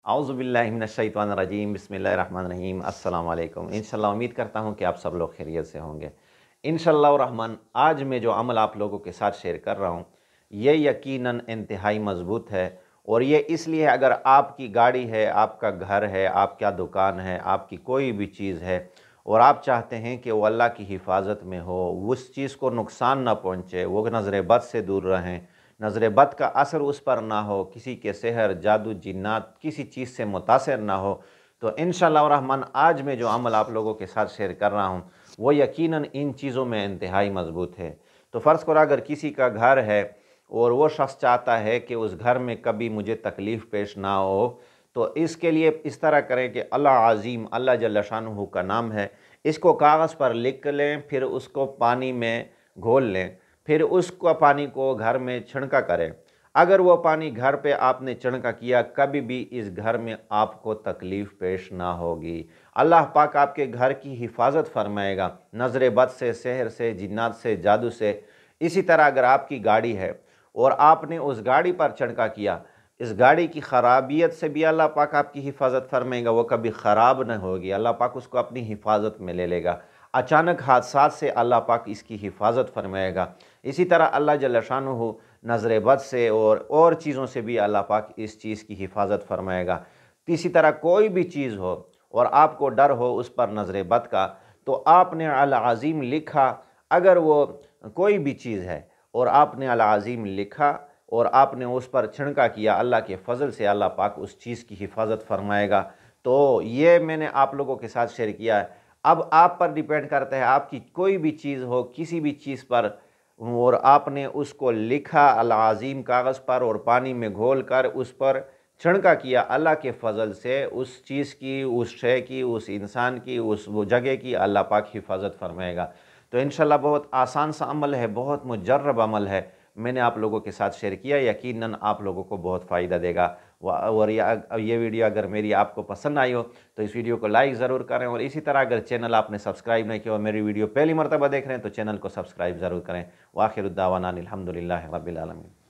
औज़ुबिल्लाहि मिनश्शैतानिर्रजीम बिस्मिल्लाहिर्रहमानिर्रहीम अस्सलाम वालेकुम। इंशाअल्लाह उम्मीद करता हूँ कि आप सब लोग खैरियत से होंगे। इंशाअल्लाह रहमान आज मैं जो अमल आप लोगों के साथ शेयर कर रहा हूँ ये यकीनन इंतहाई मज़बूत है। और ये इसलिए अगर आपकी गाड़ी है, आपका घर है, आपका दुकान है, आपकी कोई भी चीज़ है और आप चाहते हैं कि वो अल्लाह की हिफाजत में हो, उस चीज़ को नुकसान ना पहुँचे, वो नज़र बद से दूर रहें, नज़र बद का असर उस पर ना हो, किसी के सहर जादू जिन्नात किसी चीज़ से मुतासिर ना हो, तो इंशाअल्लाह रहमान आज मैं जो अमल आप लोगों के साथ शेयर कर रहा हूँ वो यकीनन इन चीज़ों में इंतहाई मज़बूत है। तो फ़र्ज़ करो अगर किसी का घर है और वो शख्स चाहता है कि उस घर में कभी मुझे तकलीफ़ पेश ना हो, तो इसके लिए इस तरह करें कि अल्लाह अज़ीम, अल्लाह जल्ल शानुहु का नाम है, इसको कागज़ पर लिख लें, फिर उसको पानी में घोल लें, फिर उसको पानी को घर में छिड़का करें। अगर वो पानी घर पे आपने छिड़का किया, कभी भी इस घर में आपको तकलीफ़ पेश ना होगी। अल्लाह पाक आपके घर की हिफाजत फरमाएगा नज़र बद से, सहर से, जिन्नात से, जादू से। इसी तरह अगर आपकी गाड़ी है और आपने उस गाड़ी पर छिड़का किया, इस गाड़ी की ख़राबियत से भी अल्लाह पाक आपकी हिफाजत फरमाएगा, वो कभी ख़राब न होगी, अल्लाह पाक उसको अपनी हिफाजत में ले लेगा। अचानक हादसात से अल्लाह पाक इसकी हिफाजत फरमाएगा। इसी तरह अल्लाह जल्ल शानुहु नज़र बद से और चीज़ों से भी अल्लाह पाक इस चीज़ की हिफाजत फरमाएगा। इसी तरह कोई भी चीज़ हो और आपको डर हो उस पर नज़र बद का, तो आपने अल अज़ीम लिखा। अगर वो कोई भी चीज़ है और आपने अल अज़ीम लिखा और आपने उस पर छिड़का किया, अल्लाह के फ़ज़ल से अल्लाह पाक उस चीज़ की हिफाजत फरमाएगा। तो ये मैंने आप लोगों के साथ शेयर किया है। अब आप पर डिपेंड करता है, आपकी कोई भी चीज़ हो, किसी भी चीज़ पर और आपने उसको लिखा अल अज़ीम कागज़ पर और पानी में घोल कर उस पर छिड़का किया, अल्लाह के फ़ज़ल से उस चीज़ की, उस शय की, उस इंसान की, उस वो जगह की अल्लाह पाक हिफाजत फरमाएगा। तो इंशाअल्लाह बहुत आसान सा अमल है, बहुत मुजर्रब अमल है, मैंने आप लोगों के साथ शेयर किया, यकीनन आप लोगों को बहुत फ़ायदा देगा। और ये वीडियो अगर मेरी आपको पसंद आई हो तो इस वीडियो को लाइक ज़रूर करें, और इसी तरह अगर चैनल आपने सब्सक्राइब नहीं किया और मेरी वीडियो पहली मरतबा देख रहे हैं तो चैनल को सब्सक्राइब ज़रूर करें। व आखिर दावाना अनिल हम्दुलिल्लाहि रब्बिल आलमीन।